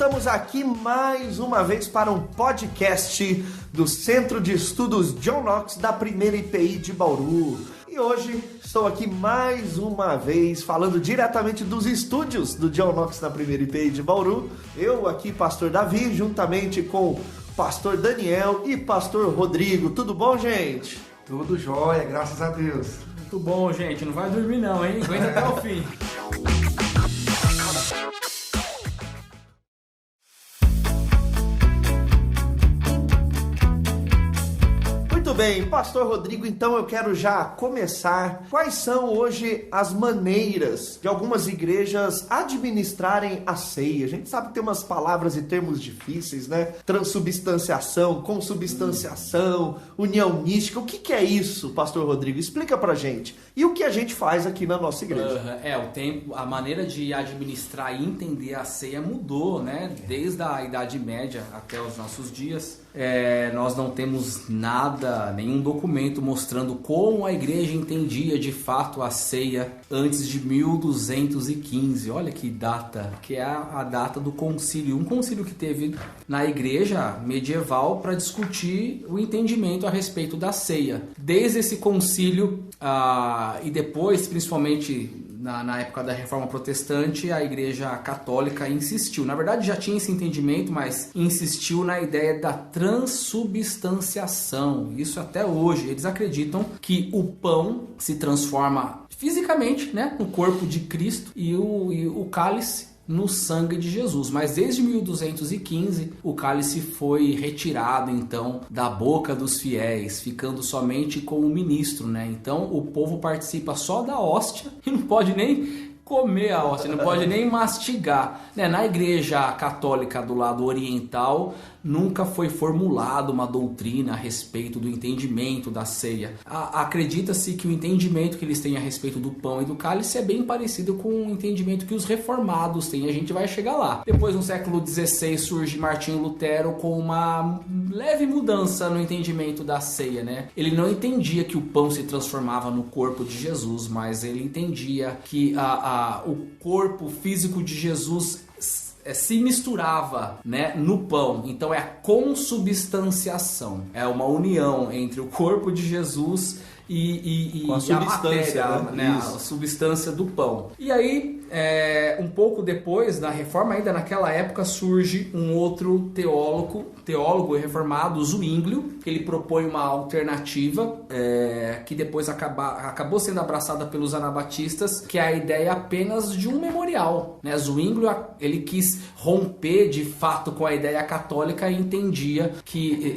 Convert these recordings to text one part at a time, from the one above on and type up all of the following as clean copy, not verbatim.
Estamos aqui mais uma vez para um podcast do Centro de Estudos John Knox da primeira IPI de Bauru. E hoje estou aqui mais uma vez falando diretamente dos estúdios do John Knox da primeira IPI de Bauru. Eu aqui, pastor Davi, juntamente com pastor Daniel e pastor Rodrigo. Tudo bom, gente? Tudo jóia, graças a Deus. Muito bom, gente. Não vai dormir não, hein? Aguenta até o fim. Muito bem, pastor Rodrigo, então eu quero já começar. Quais são hoje as maneiras de algumas igrejas administrarem a ceia? A gente sabe que tem umas palavras e termos difíceis, né? Transubstanciação, consubstanciação, união mística. O que é isso, pastor Rodrigo? Explica pra gente. E o que a gente faz aqui na nossa igreja? A maneira de administrar e entender a ceia mudou, né? Desde a Idade Média até os nossos dias. Nós não temos nenhum documento mostrando como a igreja entendia de fato a ceia antes de 1215. Olha que data, que é a data do concílio. Um concílio que teve na igreja medieval para discutir o entendimento a respeito da ceia. Desde esse concílio e depois, principalmente na época da Reforma Protestante, a Igreja Católica insistiu. Na verdade, já tinha esse entendimento, mas insistiu na ideia da transubstanciação. Isso até hoje. Eles acreditam que o pão se transforma fisicamente, né, no corpo de Cristo e o cálice no sangue de Jesus. Mas desde 1215 o cálice foi retirado então da boca dos fiéis, ficando somente com o ministro, né? Então o povo participa só da hóstia e não pode nem comer a hóstia, não pode nem mastigar, né? Na igreja católica do lado oriental nunca foi formulada uma doutrina a respeito do entendimento da ceia. Acredita-se que o entendimento que eles têm a respeito do pão e do cálice é bem parecido com o entendimento que os reformados têm. A gente vai chegar lá. Depois, no século XVI, surge Martinho Lutero com uma leve mudança no entendimento da ceia, né? Ele não entendia que o pão se transformava no corpo de Jesus, mas ele entendia que o corpo físico de Jesus se misturava, né, no pão. Então é a consubstanciação, é uma união entre o corpo de Jesus e a matéria, né, a substância do pão. E aí, um pouco depois da reforma, ainda naquela época, surge um outro teólogo reformado, Zwinglio, que ele propõe uma alternativa que depois acabou sendo abraçada pelos anabatistas, que é a ideia apenas de um memorial, né? Zwinglio, ele quis romper de fato com a ideia católica e entendia que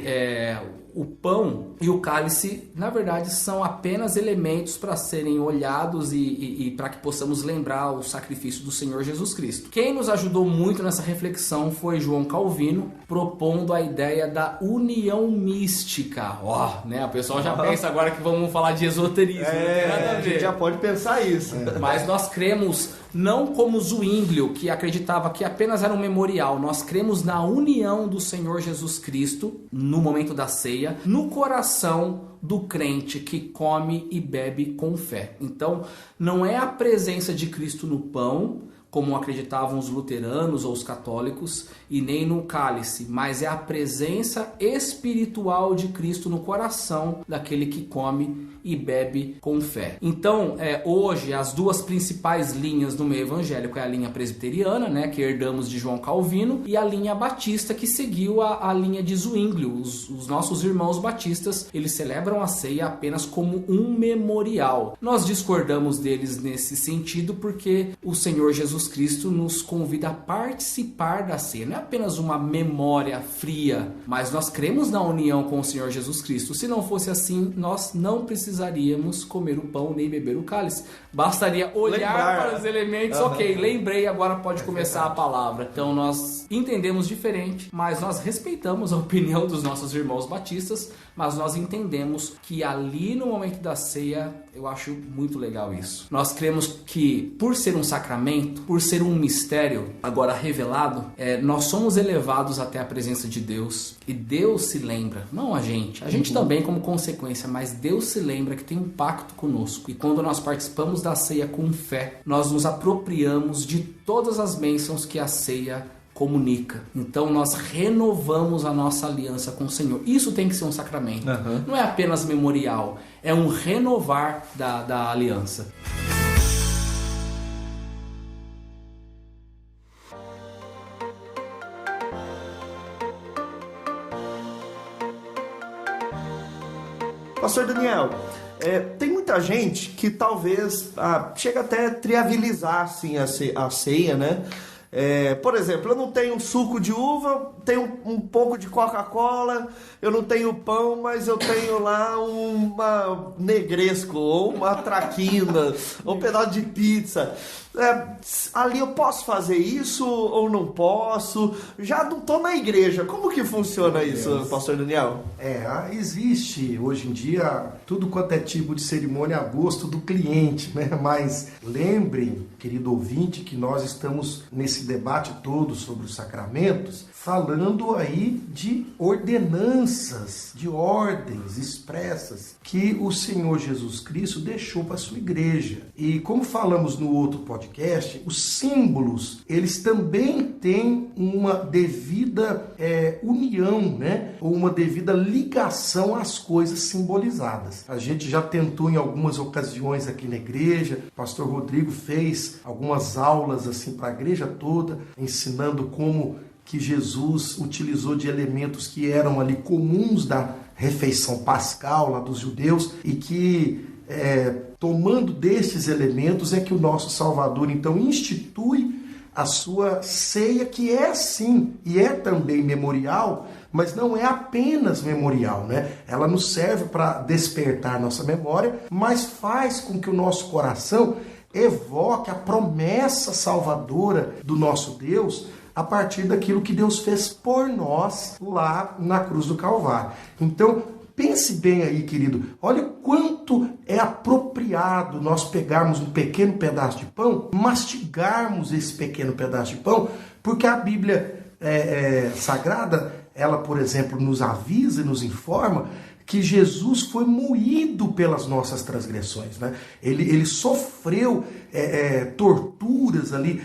o pão e o cálice, na verdade, são apenas elementos para serem olhados e para que possamos lembrar o sacrifício do Senhor Jesus Cristo. Quem nos ajudou muito nessa reflexão foi João Calvino, propondo a ideia da união mística. Né? O pessoal já pensa agora que vamos falar de esoterismo. Não tem nada a ver. A gente já pode pensar isso. Mas nós cremos não como Zwinglio, que acreditava que apenas era um memorial. Nós cremos na união do Senhor Jesus Cristo no momento da ceia, no coração do crente que come e bebe com fé. Então, não é a presença de Cristo no pão, como acreditavam os luteranos ou os católicos, e nem no cálice, mas é a presença espiritual de Cristo no coração daquele que come e bebe com fé. Então, hoje, as duas principais linhas do meio evangélico é a linha presbiteriana, né, que herdamos de João Calvino, e a linha batista, que seguiu a linha de Zwinglio. Os nossos irmãos batistas, eles celebram a ceia apenas como um memorial. Nós discordamos deles nesse sentido porque o Senhor Jesus Cristo nos convida a participar da ceia. Não é apenas uma memória fria, mas nós cremos na união com o Senhor Jesus Cristo. Se não fosse assim, nós não precisaríamos comer o pão nem beber o cálice. Bastaria olhar para os elementos. Ok, lembrei, agora pode começar a palavra. Então nós entendemos diferente, mas nós respeitamos a opinião dos nossos irmãos batistas, mas nós entendemos que ali no momento da ceia, eu acho muito legal isso. Nós cremos que por ser um sacramento, por ser um mistério agora revelado, nós somos elevados até a presença de Deus e Deus se lembra, não a gente também como consequência, mas Deus se lembra que tem um pacto conosco, e quando nós participamos da ceia com fé, nós nos apropriamos de todas as bênçãos que a ceia comunica. Então nós renovamos a nossa aliança com o Senhor. Isso tem que ser um sacramento. Não é apenas memorial, é um renovar da aliança. Pastor Daniel, tem muita gente que talvez chega até a trivializar assim, a ceia, né? Por exemplo, eu não tenho suco de uva, tenho um pouco de Coca-Cola, eu não tenho pão, mas eu tenho lá uma negresco, ou uma traquina, ou um pedaço de pizza. Ali eu posso fazer isso ou não posso? Já não estou na igreja. Como que funciona isso, pastor Daniel? Existe hoje em dia tudo quanto é tipo de cerimônia a gosto do cliente, né? Mas lembrem, querido ouvinte, que nós estamos nesse debate todo sobre os sacramentos, falando aí de ordenanças, de ordens expressas que o Senhor Jesus Cristo deixou para a sua igreja. E como falamos no outro podcast, os símbolos, eles também têm uma devida união, né? Ou uma devida ligação às coisas simbolizadas. A gente já tentou em algumas ocasiões aqui na igreja, o pastor Rodrigo fez algumas aulas assim para a igreja toda, ensinando como que Jesus utilizou de elementos que eram ali comuns da refeição pascal lá dos judeus e que tomando destes elementos é que o nosso Salvador então institui a sua ceia, que é sim e é também memorial, mas não é apenas memorial, né? Ela nos serve para despertar nossa memória, mas faz com que o nosso coração evoque a promessa salvadora do nosso Deus a partir daquilo que Deus fez por nós lá na cruz do Calvário. Então, pense bem aí, querido, olha o quanto é apropriado nós pegarmos um pequeno pedaço de pão, mastigarmos esse pequeno pedaço de pão, porque a Bíblia Sagrada, ela, por exemplo, nos avisa e nos informa que Jesus foi moído pelas nossas transgressões, né? Ele sofreu torturas ali,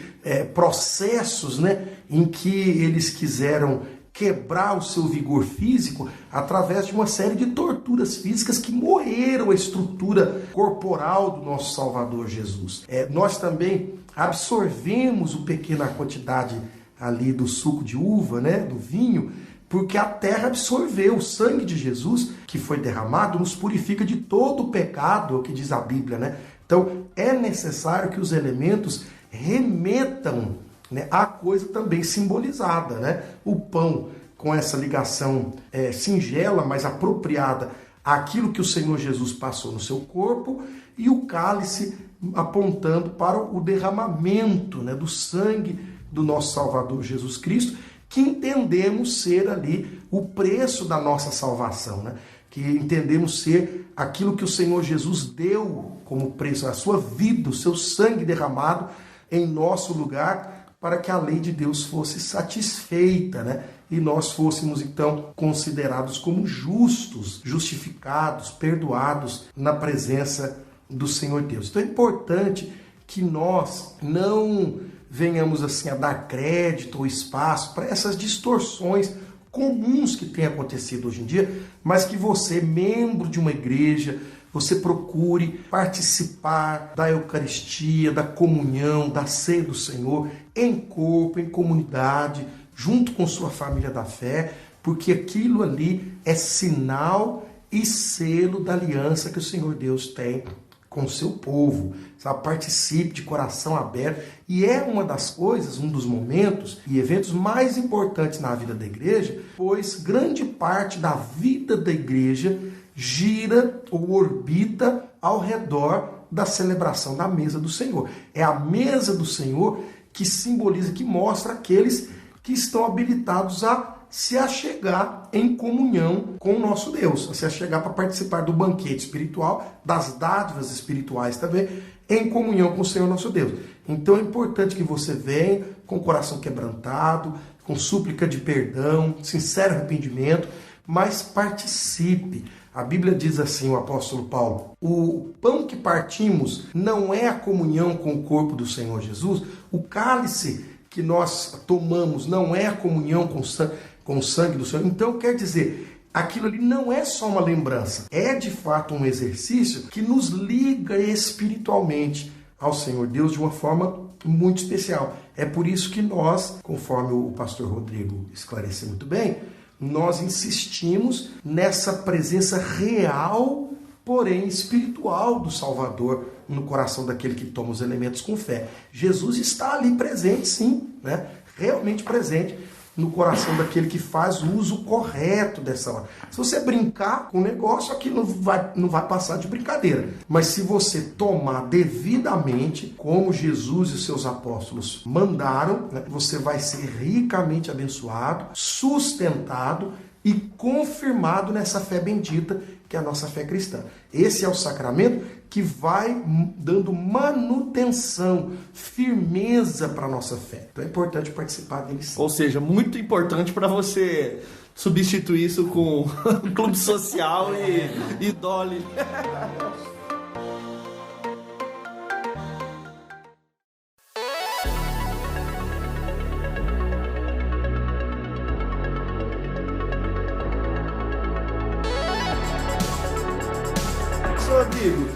processos, né, em que eles quiseram quebrar o seu vigor físico através de uma série de torturas físicas que moeram a estrutura corporal do nosso Salvador Jesus. Nós também absorvemos uma pequena quantidade ali do suco de uva, né, do vinho, porque a terra absorveu o sangue de Jesus que foi derramado, nos purifica de todo o pecado, é o que diz a Bíblia, né? Então é necessário que os elementos remetam, né, a coisa também simbolizada, né? O pão com essa ligação singela, mas apropriada àquilo que o Senhor Jesus passou no seu corpo, e o cálice apontando para o derramamento, né, do sangue do nosso Salvador Jesus Cristo, que entendemos ser ali o preço da nossa salvação, né? Que entendemos ser aquilo que o Senhor Jesus deu como preço, a sua vida, o seu sangue derramado em nosso lugar, para que a lei de Deus fosse satisfeita, né? E nós fôssemos então considerados como justos, justificados, perdoados na presença do Senhor Deus. Então é importante que nós não venhamos assim a dar crédito ou espaço para essas distorções comuns que têm acontecido hoje em dia, mas que você, membro de uma igreja, você procure participar da Eucaristia, da comunhão, da ceia do Senhor, em corpo, em comunidade, junto com sua família da fé, porque aquilo ali é sinal e selo da aliança que o Senhor Deus tem com o seu povo, sabe? Participe de coração aberto, e é uma das coisas, um dos momentos e eventos mais importantes na vida da igreja, pois grande parte da vida da igreja gira ou orbita ao redor da celebração da mesa do Senhor. É a mesa do Senhor que simboliza, que mostra aqueles que estão habilitados a se achegar em comunhão com o nosso Deus, a se achegar para participar do banquete espiritual, das dádivas espirituais também, em comunhão com o Senhor nosso Deus. Então é importante que você venha com o coração quebrantado, com súplica de perdão, sincero arrependimento, mas participe. A Bíblia diz assim, o apóstolo Paulo: o pão que partimos não é a comunhão com o corpo do Senhor Jesus, o cálice que nós tomamos não é a comunhão com o sangue do Senhor, então quer dizer, aquilo ali não é só uma lembrança, é de fato um exercício que nos liga espiritualmente ao Senhor Deus de uma forma muito especial. É por isso que nós, conforme o pastor Rodrigo esclareceu muito bem, nós insistimos nessa presença real, porém espiritual do Salvador no coração daquele que toma os elementos com fé. Jesus está ali presente, sim, né? Realmente presente no coração daquele que faz o uso correto dessa hora. Se você brincar com o negócio, aquilo não vai passar de brincadeira. Mas se você tomar devidamente, como Jesus e seus apóstolos mandaram, né, você vai ser ricamente abençoado, sustentado e confirmado nessa fé bendita que é a nossa fé cristã. Esse é o sacramento que vai dando manutenção, firmeza para a nossa fé. Então é importante participar dele sim. Ou seja, muito importante para você substituir isso com clube social e Dolly. Rodrigo,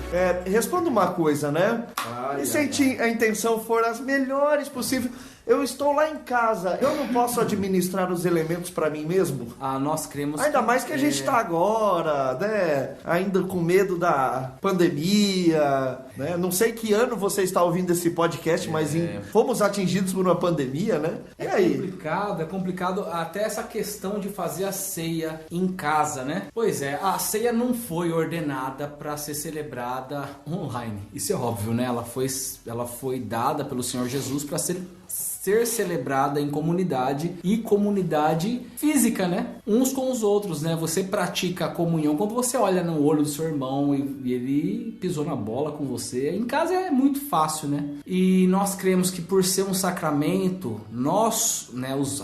responda uma coisa, né? E se a intenção for as melhores possíveis, eu estou lá em casa, eu não posso administrar os elementos para mim mesmo? Nós cremos ainda mais que a gente está agora, né? Ainda com medo da pandemia, né? Não sei que ano você está ouvindo esse podcast, mas fomos atingidos por uma pandemia, né? E aí? É complicado até essa questão de fazer a ceia em casa, né? Pois é, a ceia não foi ordenada para ser celebrada online. Isso é óbvio, né? Ela foi dada pelo Senhor Jesus para ser celebrada em comunidade e comunidade física, né? Uns com os outros, né? Você pratica a comunhão quando você olha no olho do seu irmão e ele pisou na bola com você. Em casa é muito fácil, né? E nós cremos que por ser um sacramento, nós, né, os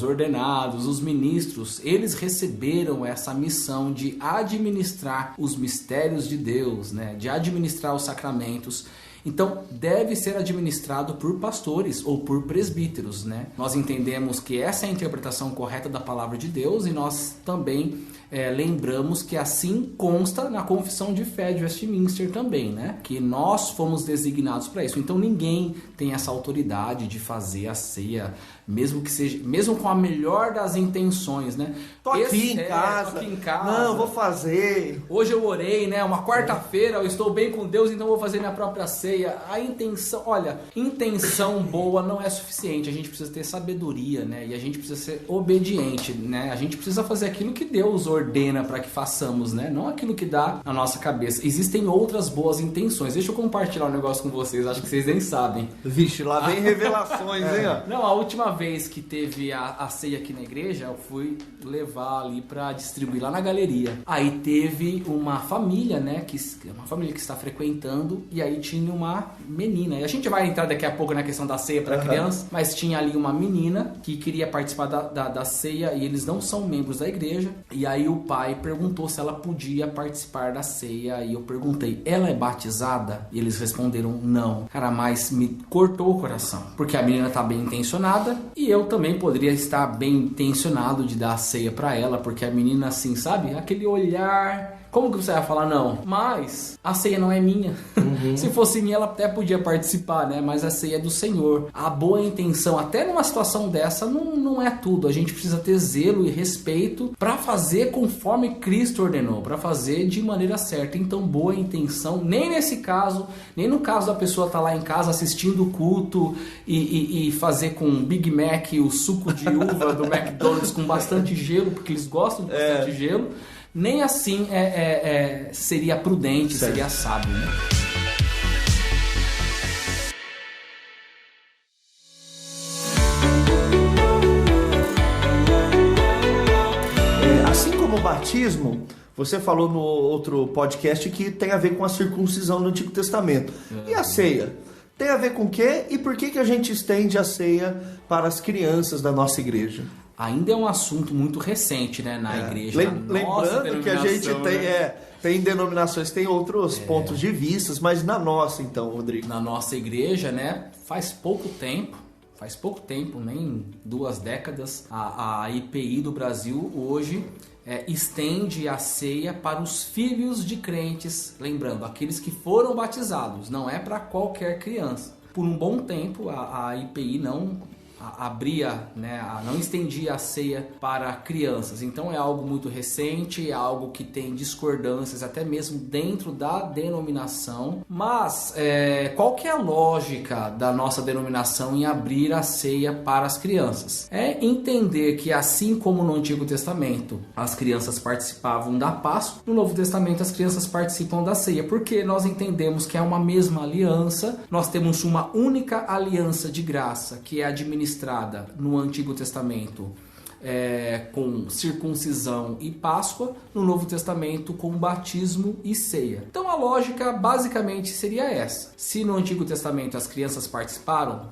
ordenados, os ministros, eles receberam essa missão de administrar os mistérios de Deus, né? De administrar os sacramentos. Então, deve ser administrado por pastores ou por presbíteros, né? Nós entendemos que essa é a interpretação correta da palavra de Deus e nós também lembramos que assim consta na Confissão de Fé de Westminster também, né? Que nós fomos designados para isso. Então, ninguém tem essa autoridade de fazer a ceia, mesmo com a melhor das intenções, né? Tô aqui em casa. Não, vou fazer. Hoje eu orei, né? Uma quarta-feira, eu estou bem com Deus, então vou fazer minha própria ceia. A intenção, intenção boa não é suficiente. A gente precisa ter sabedoria, né? E a gente precisa ser obediente, né? A gente precisa fazer aquilo que Deus ordena para que façamos, né? Não aquilo que dá na nossa cabeça. Existem outras boas intenções. Deixa eu compartilhar um negócio com vocês, acho que vocês nem sabem. Vixe, lá vem revelações, hein? Ó. Não, a última vez que teve a ceia aqui na igreja, eu fui levar ali para distribuir lá na galeria. Aí teve uma família, né? Uma família que está frequentando, e aí tinha uma menina. E a gente vai entrar daqui a pouco na questão da ceia para criança, mas tinha ali uma menina que queria participar da ceia e eles não são membros da igreja. E aí o pai perguntou se ela podia participar da ceia e eu perguntei, ela é batizada? E eles responderam não. Cara, mas me cortou o coração, porque a menina tá bem intencionada e eu também poderia estar bem intencionado de dar a ceia para ela, porque a menina assim, sabe? Aquele olhar... Como que você vai falar não? Mas a ceia não é minha. Se fosse minha, ela até podia participar, né? Mas a ceia é do Senhor. A boa intenção, até numa situação dessa, não é tudo. A gente precisa ter zelo e respeito para fazer conforme Cristo ordenou, para fazer de maneira certa. Então, boa intenção, nem nesse caso, nem no caso da pessoa estar lá em casa assistindo o culto e fazer com Big Mac o suco de uva do McDonald's com bastante gelo, porque eles gostam de bastante gelo. Nem assim seria prudente, seria sábio, né? Assim como o batismo, você falou no outro podcast que tem a ver com a circuncisão no Antigo Testamento. E a ceia? Tem a ver com o quê? E por que a gente estende a ceia para as crianças da nossa igreja? Ainda é um assunto muito recente, né, na igreja. Lembrando que a gente tem denominações, tem outros pontos de vista, mas na nossa, então, Rodrigo. Na nossa igreja, né, faz pouco tempo, faz pouco tempo, nem 2 décadas, a IPI do Brasil hoje estende a ceia para os filhos de crentes, lembrando, aqueles que foram batizados, não é para qualquer criança. Por um bom tempo a IPI não abria, não estendia a ceia para crianças. Então é algo muito recente, é algo que tem discordâncias até mesmo dentro da denominação. Mas qual que é a lógica da nossa denominação em abrir a ceia para as crianças? É entender que assim como no Antigo Testamento as crianças participavam da Páscoa, no Novo Testamento as crianças participam da ceia, porque nós entendemos que é uma mesma aliança, nós temos uma única aliança de graça que é administrada no Antigo Testamento com circuncisão e Páscoa, no Novo Testamento com batismo e ceia. Então a lógica basicamente seria essa. Se no Antigo Testamento as crianças participaram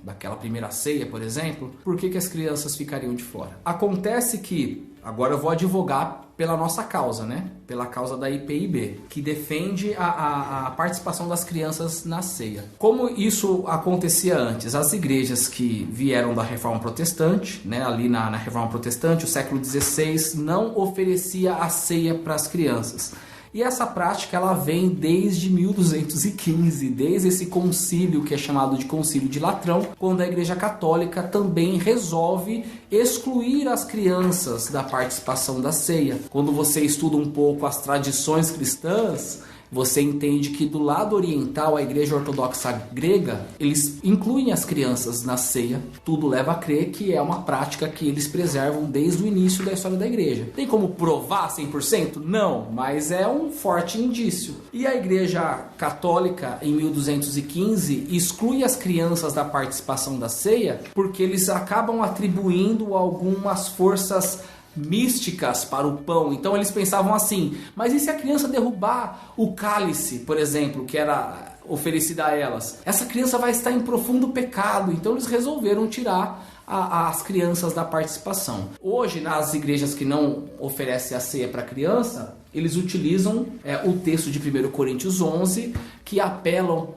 daquela primeira ceia, por exemplo, por que as crianças ficariam de fora? Acontece que, agora eu vou advogar pela nossa causa, pela causa da IPIB, que defende a participação das crianças na ceia. Como isso acontecia antes? As igrejas que vieram da Reforma Protestante, ali na Reforma Protestante, o século XVI, não oferecia a ceia para as crianças. E essa prática ela vem desde 1215, desde esse concílio que é chamado de Concílio de Latrão, quando a Igreja Católica também resolve excluir as crianças da participação da ceia. Quando você estuda um pouco as tradições cristãs, você entende que do lado oriental, a Igreja Ortodoxa Grega, eles incluem as crianças na ceia. Tudo leva a crer que é uma prática que eles preservam desde o início da história da Igreja. Tem como provar 100%? Não, mas é um forte indício. E a Igreja Católica, em 1215, exclui as crianças da participação da ceia porque eles acabam atribuindo algumas forças místicas para o pão. Então eles pensavam assim, mas e se a criança derrubar o cálice, por exemplo, que era oferecida a elas? Essa criança vai estar em profundo pecado. Então eles resolveram tirar as crianças da participação. Hoje, nas igrejas que não oferecem a ceia para criança, eles utilizam o texto de 1 Coríntios 11, que apelam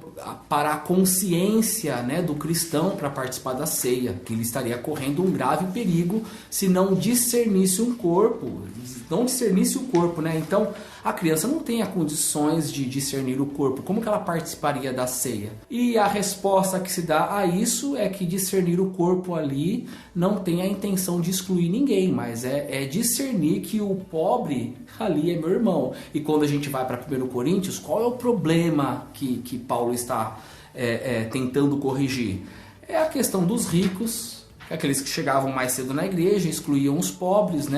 para a consciência do cristão para participar da ceia, que ele estaria correndo um grave perigo se não discernisse o corpo. Então, a criança não tem as condições de discernir o corpo. Como que ela participaria da ceia? E a resposta que se dá a isso é que discernir o corpo ali não tem a intenção de excluir ninguém, mas é discernir que o pobre ali é meu irmão. E quando a gente vai para 1 Coríntios, qual é o problema que Paulo está tentando corrigir? É a questão dos ricos, aqueles que chegavam mais cedo na igreja, excluíam os pobres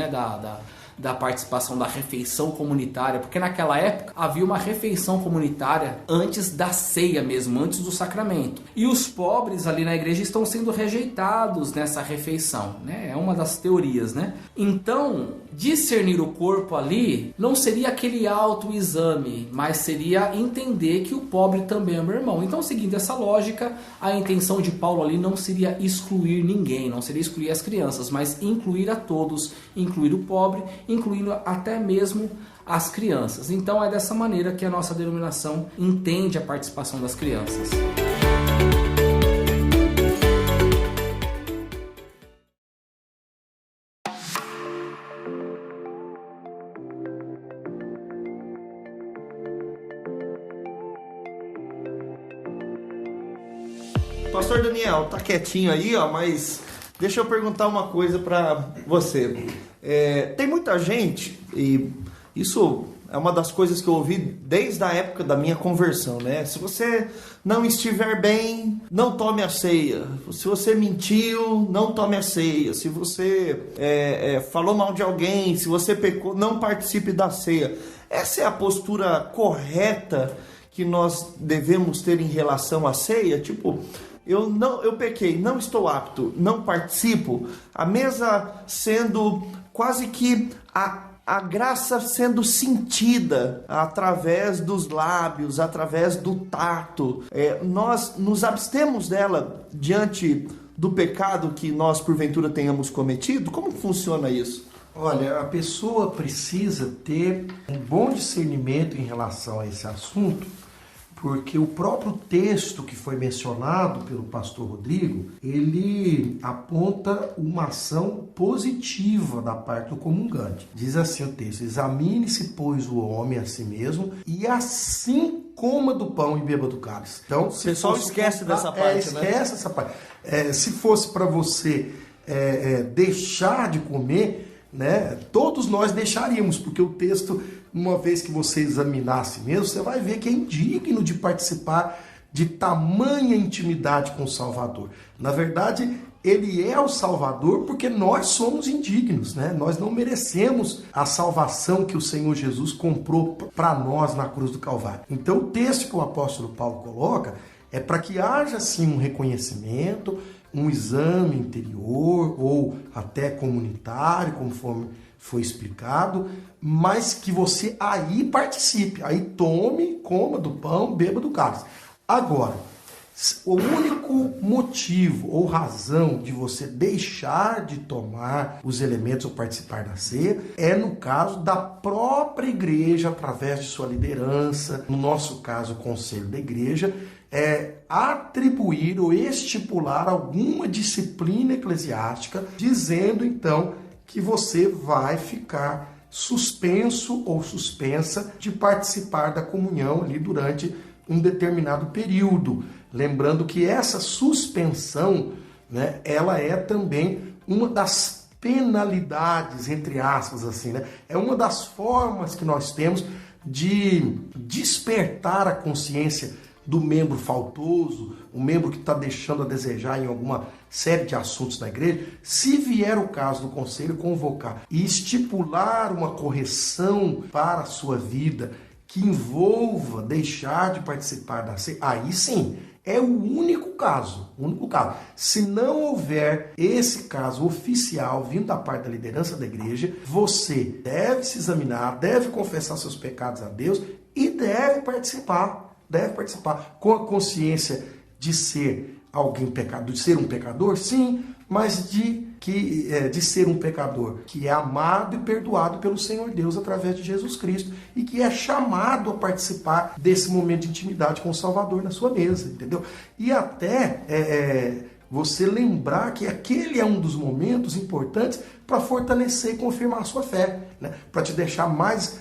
da participação da refeição comunitária, porque naquela época havia uma refeição comunitária antes da ceia mesmo, antes do sacramento. E os pobres ali na igreja estão sendo rejeitados nessa refeição, É uma das teorias, Então, discernir o corpo ali não seria aquele autoexame, mas seria entender que o pobre também é meu irmão. Então, seguindo essa lógica, a intenção de Paulo ali não seria excluir ninguém, não seria excluir as crianças, mas incluir a todos, incluir o pobre, incluindo até mesmo as crianças. Então é dessa maneira que a nossa denominação entende a participação das crianças. Pastor Daniel, tá quietinho aí, mas deixa eu perguntar uma coisa para você. Tem muita gente, e isso é uma das coisas que eu ouvi desde a época da minha conversão, Se você não estiver bem, não tome a ceia. Se você mentiu, não tome a ceia. Se você falou mal de alguém, se você pecou, não participe da ceia. Essa é a postura correta que nós devemos ter em relação à ceia? Eu pequei, não estou apto, não participo. A mesa sendo quase que a graça sendo sentida através dos lábios, através do tato. Nós nos abstemos dela diante do pecado que nós porventura tenhamos cometido? Como funciona isso? Olha, a pessoa precisa ter um bom discernimento em relação a esse assunto, porque o próprio texto que foi mencionado pelo pastor Rodrigo, ele aponta uma ação positiva da parte do comungante. Diz assim o texto: examine-se, pois, o homem a si mesmo, e assim coma do pão e beba do cálice. Então, o pessoal esquece dessa parte, né? Esquece essa parte. Se fosse para você deixar de comer, né, todos nós deixaríamos, porque o texto, uma vez que você examinar a si mesmo, você vai ver que é indigno de participar de tamanha intimidade com o Salvador. Na verdade, ele é o Salvador porque nós somos indignos, né? Nós não merecemos a salvação que o Senhor Jesus comprou para nós na cruz do Calvário. Então, o texto que o apóstolo Paulo coloca é para que haja, sim, um reconhecimento, um exame interior ou até comunitário, conforme foi explicado, mas que você aí participe, aí tome, coma do pão, beba do cálice. Agora, o único motivo ou razão de você deixar de tomar os elementos ou participar da ceia é no caso da própria igreja, através de sua liderança, no nosso caso o conselho da igreja, atribuir ou estipular alguma disciplina eclesiástica, dizendo então que você vai ficar suspenso ou suspensa de participar da comunhão ali durante um determinado período. Lembrando que essa suspensão, né, ela é também uma das penalidades, entre aspas, assim, né? É uma das formas que nós temos de despertar a consciência do membro faltoso, o membro que está deixando a desejar em alguma série de assuntos da igreja. Se vier o caso do conselho convocar e estipular uma correção para a sua vida que envolva deixar de participar da ceia, aí sim, é o único caso. Se não houver esse caso oficial vindo da parte da liderança da igreja, você deve se examinar, deve confessar seus pecados a Deus e deve participar com a consciência de ser alguém pecador, de ser um pecador, sim, mas de ser um pecador que é amado e perdoado pelo Senhor Deus através de Jesus Cristo e que é chamado a participar desse momento de intimidade com o Salvador na sua mesa, entendeu? E até você lembrar que aquele é um dos momentos importantes para fortalecer e confirmar a sua fé, né? Para te deixar mais,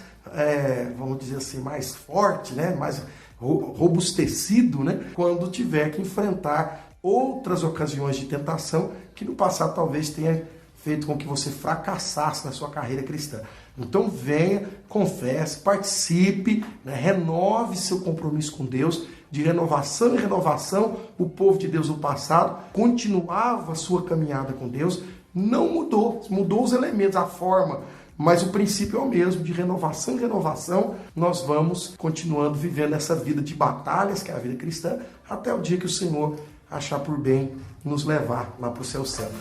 vamos dizer assim, mais forte, né? Mais robustecido, né? Quando tiver que enfrentar outras ocasiões de tentação que no passado talvez tenha feito com que você fracassasse na sua carreira cristã. Então venha, confesse, participe, né? Renove seu compromisso com Deus. De renovação em renovação, o povo de Deus no passado continuava a sua caminhada com Deus, não mudou os elementos, a forma, mas o princípio é o mesmo. De renovação em renovação, nós vamos continuando vivendo essa vida de batalhas, que é a vida cristã, até o dia que o Senhor achar por bem nos levar lá para o céu santo.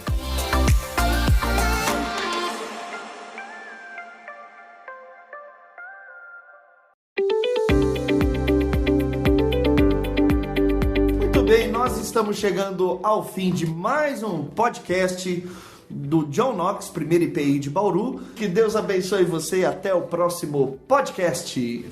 Muito bem, nós estamos chegando ao fim de mais um podcast do John Knox, primeiro IPI de Bauru. Que Deus abençoe você e até o próximo podcast.